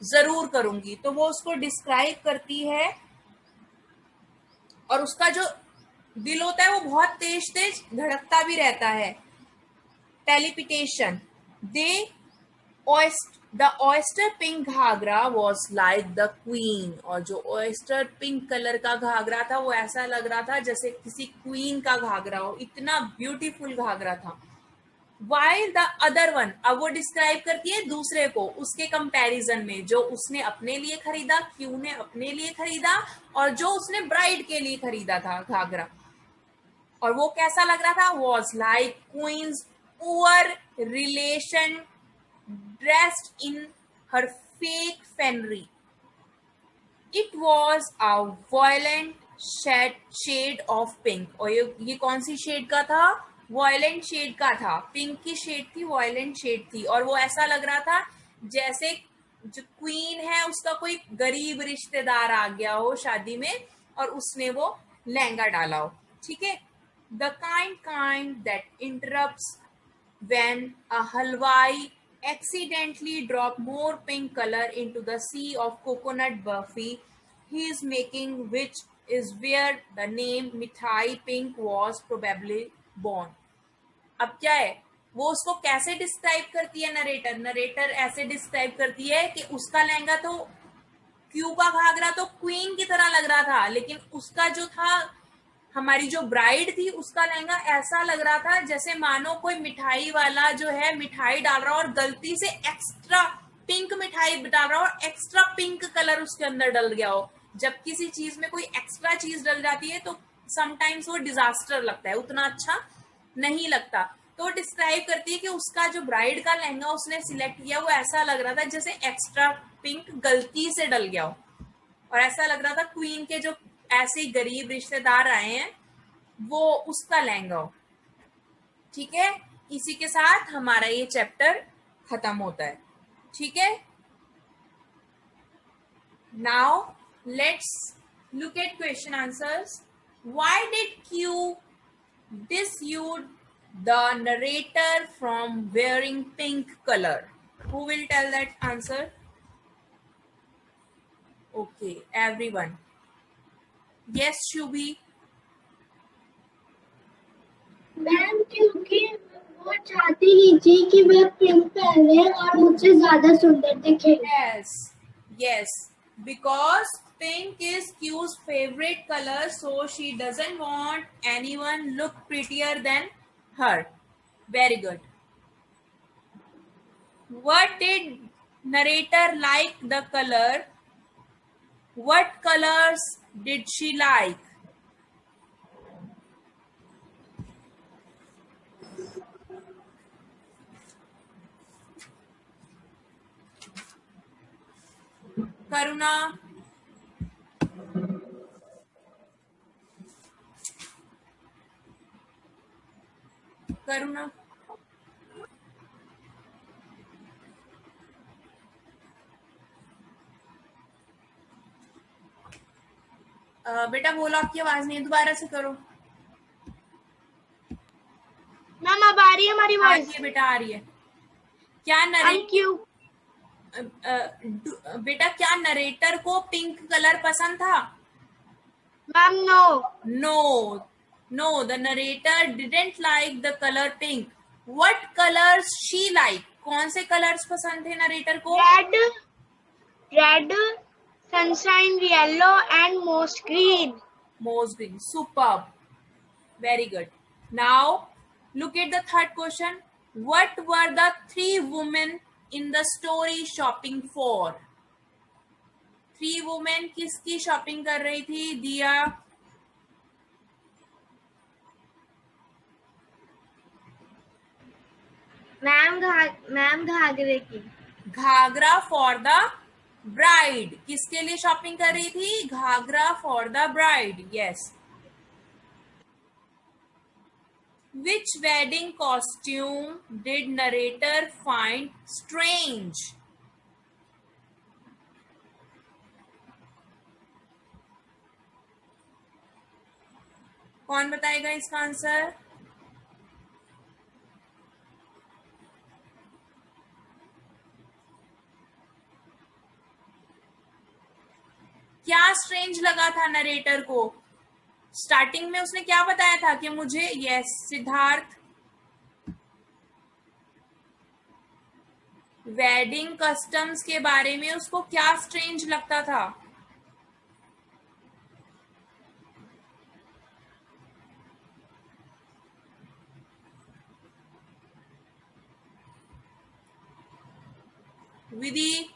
जरूर करूंगी। तो वो उसको डिस्क्राइब करती है और उसका जो दिल होता है वो बहुत तेज तेज धड़कता भी रहता है। टेलीपिटेशन। They the oyster pink ghagra was like the queen. और जो ऑयस्टर पिंक कलर का घाघरा था वो ऐसा लग रहा था जैसे किसी क्वीन का घाघरा हो, इतना ब्यूटीफुल घाघरा था। वाइल द अदर वन, अब वो डिस्क्राइब करती है दूसरे को उसके कंपैरिजन में, जो उसने अपने लिए खरीदा, क्यों ने अपने लिए खरीदा, और जो उसने ब्राइड के लिए खरीदा था घाघरा, और वो कैसा लग रहा था, was like queen's poor relation dressed in her fake finery. It was a violent shade of pink. और ये कौन सी शेड का था, वायलेंट शेड का था, पिंक की शेड थी, वायलेंट शेड थी। और वो ऐसा लग रहा था जैसे जो क्वीन है उसका कोई गरीब रिश्तेदार आ गया हो शादी में और उसने वो लहंगा डाला हो। ठीक है। The kind that interrupts when a halwai accidentally drop more pink color into the sea of coconut burfi he is making, which is where the name mithai pink was probably born. अब क्या है, वो उसको कैसे describe करती है narrator, narrator ऐसे describe करती है कि उसका लहंगा तो क्यू का घाघरा तो क्वीन की तरह लग रहा था, लेकिन उसका जो था, हमारी जो ब्राइड थी, उसका लहंगा ऐसा लग रहा था जैसे मानो कोई मिठाई वाला जो है मिठाई डाल रहा हो और गलती से एक्स्ट्रा पिंक मिठाई डाल रहा हो और एक्स्ट्रा पिंक कलर उसके अंदर डल गया हो। जब किसी चीज में कोई एक्स्ट्रा चीज डल जाती है तो समटाइम्स वो डिजास्टर लगता है, उतना अच्छा नहीं लगता। तो डिस्क्राइब करती है कि उसका जो ब्राइड का लहंगा उसने सिलेक्ट किया वो ऐसा लग रहा था जैसे एक्स्ट्रा पिंक गलती से डल गया हो, और ऐसा लग रहा था क्वीन के जो ऐसे गरीब रिश्तेदार आए हैं वो उसका लहंगा हो। ठीक है। इसी के साथ हमारा ये चैप्टर खत्म होता है। ठीक है। Now let's look at question answers. Why did Q dissuade the narrator from wearing pink color? Who will tell that answer? Okay, everyone. Yes, Shubhi. Ma'am क्योंकि वो चाहती ही थी कि वह पिंक पहने और मुझसे ज्यादा सुंदर दिखे। Yes, yes. Because pink is Q's favorite color, so she doesn't want anyone look prettier than her. Very good. What did narrator like the color? What colors did she like? Karuna. करुणा। बेटा बोलो, आपकी आवाज नहीं, दोबारा से करो। Ma'am अब आ रही है हमारी आ वॉइस? रही है बेटा, आ रही है। क्या बेटा क्या नरेटर को पिंक कलर पसंद था? Ma'am no. No, no, the narrator didn't like the colour pink. What colours she like? कौन से कलर्स पसंद थे नरेटर को? Red, sunshine yellow and most green. Most green. Superb, very good. Now look at the third question. What were the three women in the story shopping for? Three women किसकी shopping कर रही थी Diya? Ma'am घाघरे की। Ghagra for the bride. किसके लिए shopping कर रही थी? Ghagra for the bride. Yes. Which wedding costume did narrator find strange? कौन बताएगा इसका आंसर? क्या स्ट्रेंज लगा था नरेटर को? स्टार्टिंग में उसने क्या बताया था कि मुझे, यस सिद्धार्थ, वेडिंग कस्टम्स के बारे में उसको क्या स्ट्रेंज लगता था? विधि,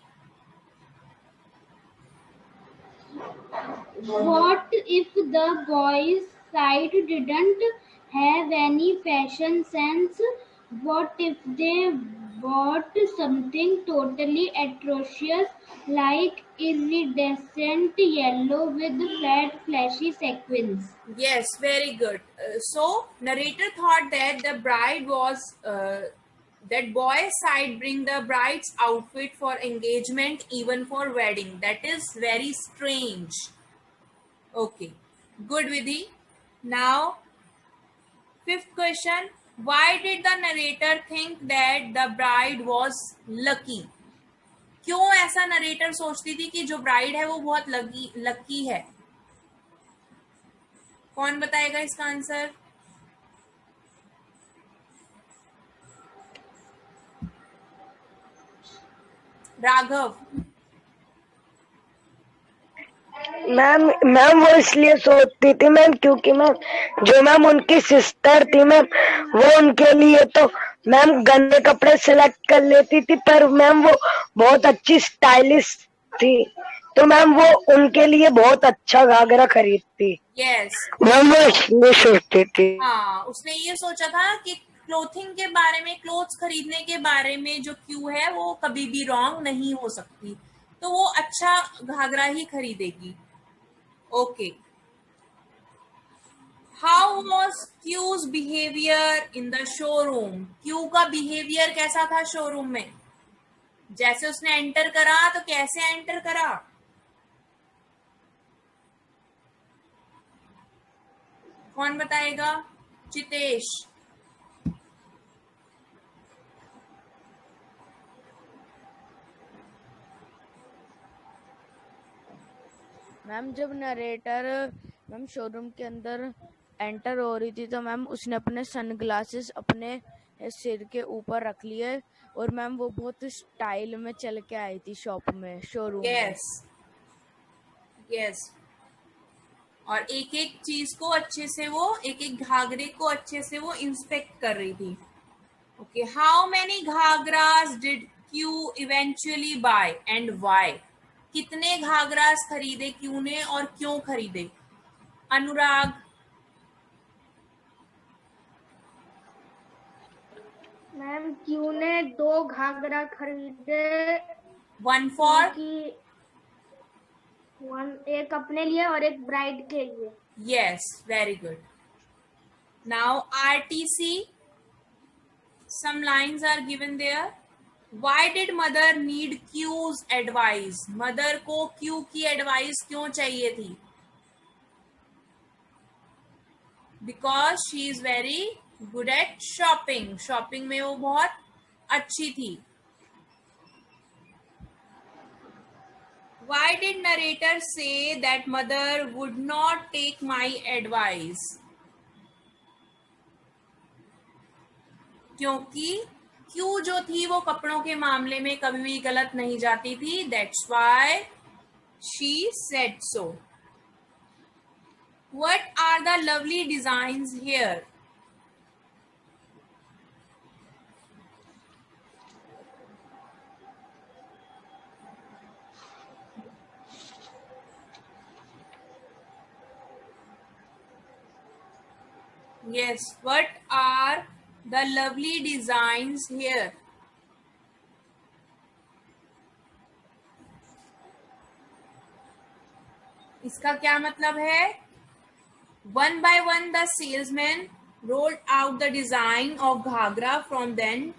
What if the boys' side didn't have any fashion sense? What if they bought something totally atrocious like iridescent yellow with fat flashy sequins? yes, very good. So narrator thought that the bride was that boy's side bring the bride's outfit for engagement, even for wedding. That is very strange. Okay, good, Vidhi. Now fifth question, why did the narrator think that the bride was lucky? क्यों ऐसा narrator सोचती थी कि जो bride है वो बहुत lucky है? कौन बताएगा इसका आंसर? राघव। मैम मैम वो इसलिए सोचती थी मैम, क्योंकि मैम जो मैम उनकी सिस्टर थी मैम, वो उनके लिए तो मैम गंदे कपड़े सिलेक्ट कर लेती थी, पर मैम वो बहुत अच्छी स्टाइलिश थी, तो मैम वो उनके लिए बहुत अच्छा घाघरा खरीदती। यस, मैम वो इसलिए सोचती थी। हाँ, उसने ये सोचा था कि क्लोथिंग के बारे में, क्लोथ्स खरीदने के बारे में जो क्यू है वो कभी भी रॉन्ग नहीं हो सकती, तो वो अच्छा घाघरा ही खरीदेगी। Okay, how was Q's behaviour in the showroom? Q का बिहेवियर कैसा था शोरूम में? जैसे उसने एंटर करा तो कैसे एंटर करा? कौन बताएगा? चितेश। मैम जब नरेटर मैम शोरूम के अंदर एंटर हो रही थी तो मैम उसने अपने सनग्लासेस अपने सिर के ऊपर रख लिए और मैम वो बहुत स्टाइल में चल के आई थी शॉप में, शोरूम में। यस यस, और एक एक चीज को अच्छे से वो, एक एक घाघरे को अच्छे से वो इंस्पेक्ट कर रही थी। Okay, how many ghagras did Q eventually buy and why? कितने घाघरास खरीदे क्यू ने और क्यों खरीदे? अनुराग। मैम क्यू ने 2 घाघरा खरीदे, वन फॉर, एक अपने लिए और एक ब्राइड के लिए। yes, very good. Now RTC, some lines are given there. Why did mother need Q's advice? Mother को Q की advice क्यों चाहिए थी? Because she is very good at shopping. Shopping में वो बहुत अच्छी थी. Why did narrator say that mother would not take my advice? क्योंकि क्यू जो थी वो कपड़ों के मामले में कभी भी गलत नहीं जाती थी. That's why she said so. What are the lovely designs here? Yes, what are the lovely designs here? इसका क्या मतलब है? One by one the salesman rolled out the design of Ghaghara from them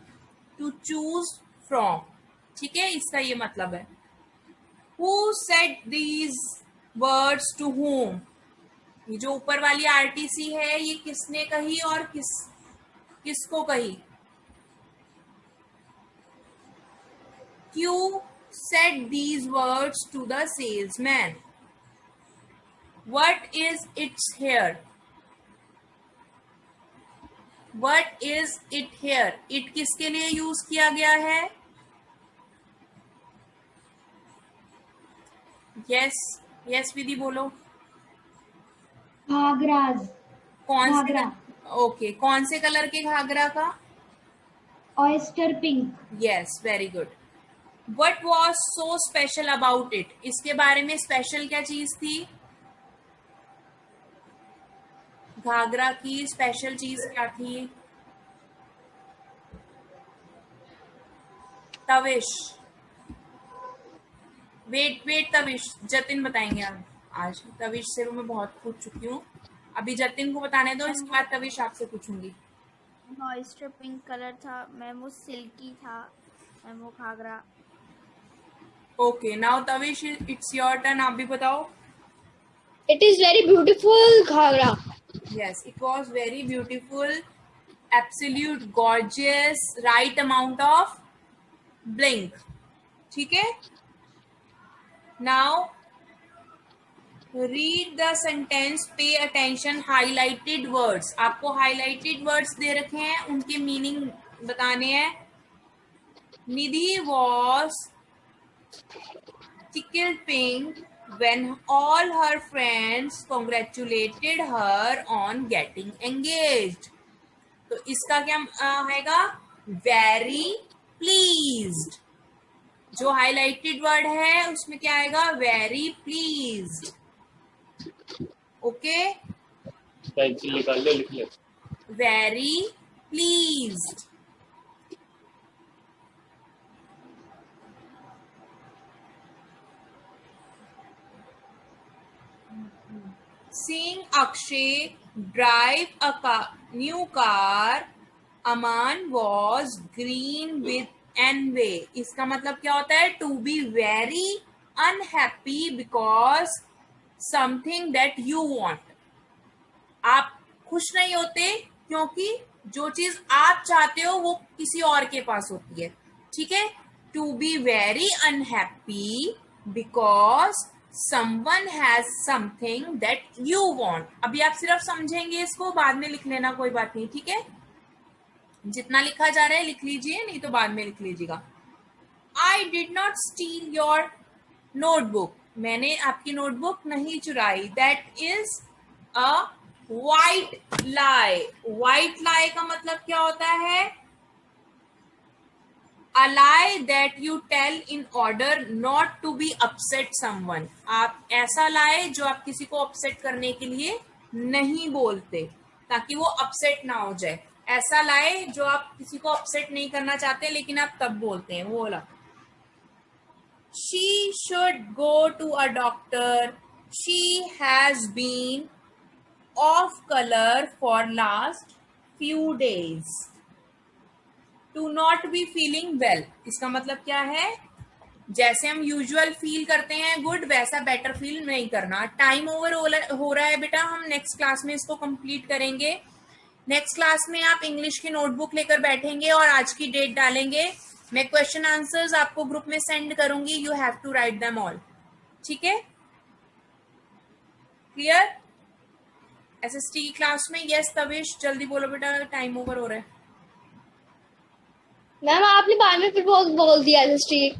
to choose from. ठीक है, इसका ये मतलब है. Who said these words to whom? ये जो ऊपर वाली आरटीसी है ये किसने कही और किसको कही? Q said these words to the salesman. What is its hair? What is it here? It किसके लिए यूज किया गया है? यस यस विधि बोलो। घाघराज। कौन से घाघरा। ओके कौन से कलर के घाघरा का? Oyster pink. Yes very good. What was so special about it? इसके बारे में स्पेशल क्या चीज थी? घाघरा की स्पेशल चीज क्या थी? तविश वेट तविश जतिन बताएंगे। आज तविश से मैं बहुत पूछ चुकी हूँ, अभी जतिन को बताने दो, इसके बाद तविश आपसे पूछूंगी। ऑयस्टर पिंक कलर था मैम, वो सिल्की था मैम वो घाघरा। Okay now Tavish it's your turn, आप भी बताओ। It is very beautiful ghagra. Yes it was very beautiful, absolute gorgeous, right amount of blink. ठीक है, now read the sentence, pay attention, highlighted words. आपको हाईलाइटेड वर्ड्स दे रखे हैं, उनके मीनिंग बताने हैं। Nidhi was tickled pink when all her friends congratulated her on getting engaged. तो इसका क्या आएगा? Very pleased. जो हाईलाइटेड वर्ड है उसमें क्या आएगा? Very pleased. ओके, पेंसिल निकाल ले, लिख ले। Very pleased. Seeing Akshay drive a new car, Aman was green with envy. इसका मतलब क्या होता है? To be very unhappy because something that you want. आप खुश नहीं होते क्योंकि जो चीज आप चाहते हो वो किसी और के पास होती है। ठीक है, to be very unhappy because someone has something that you want. अभी आप सिर्फ समझेंगे इसको, बाद में लिख लेना, कोई बात नहीं। ठीक है, जितना लिखा जा रहा है लिख लीजिए, नहीं तो बाद में लिख लीजिएगा। I did not steal your notebook. मैंने आपकी नोटबुक नहीं चुराई। That is a white lie. White lie का मतलब क्या होता है? A lie that you tell in order not to be upset someone. आप ऐसा लाए जो आप किसी को अपसेट करने के लिए नहीं बोलते, ताकि वो अपसेट ना हो जाए। ऐसा लाए जो आप किसी को अपसेट नहीं करना चाहते लेकिन आप तब बोलते हैं, वो वाला। She should go to a doctor. She has been off color for last few days. To not be feeling well. इसका मतलब क्या है? जैसे हम यूजुअल फील करते हैं गुड, वैसा बेटर फील नहीं करना। टाइम ओवर हो रहा है बेटा, हम नेक्स्ट क्लास में इसको कंप्लीट करेंगे। नेक्स्ट क्लास में आप इंग्लिश की नोटबुक लेकर बैठेंगे और आज की डेट डालेंगे। मैं क्वेश्चन आंसर्स आपको ग्रुप में सेंड करूंगी, you have to write them all. ठीक है, क्लियर? एसएसटी की क्लास में। यस तविश जल्दी बोलो बेटा, टाइम ओवर हो रहा है। मैम आपने बाद में फिर बोल दिया एसएसटी।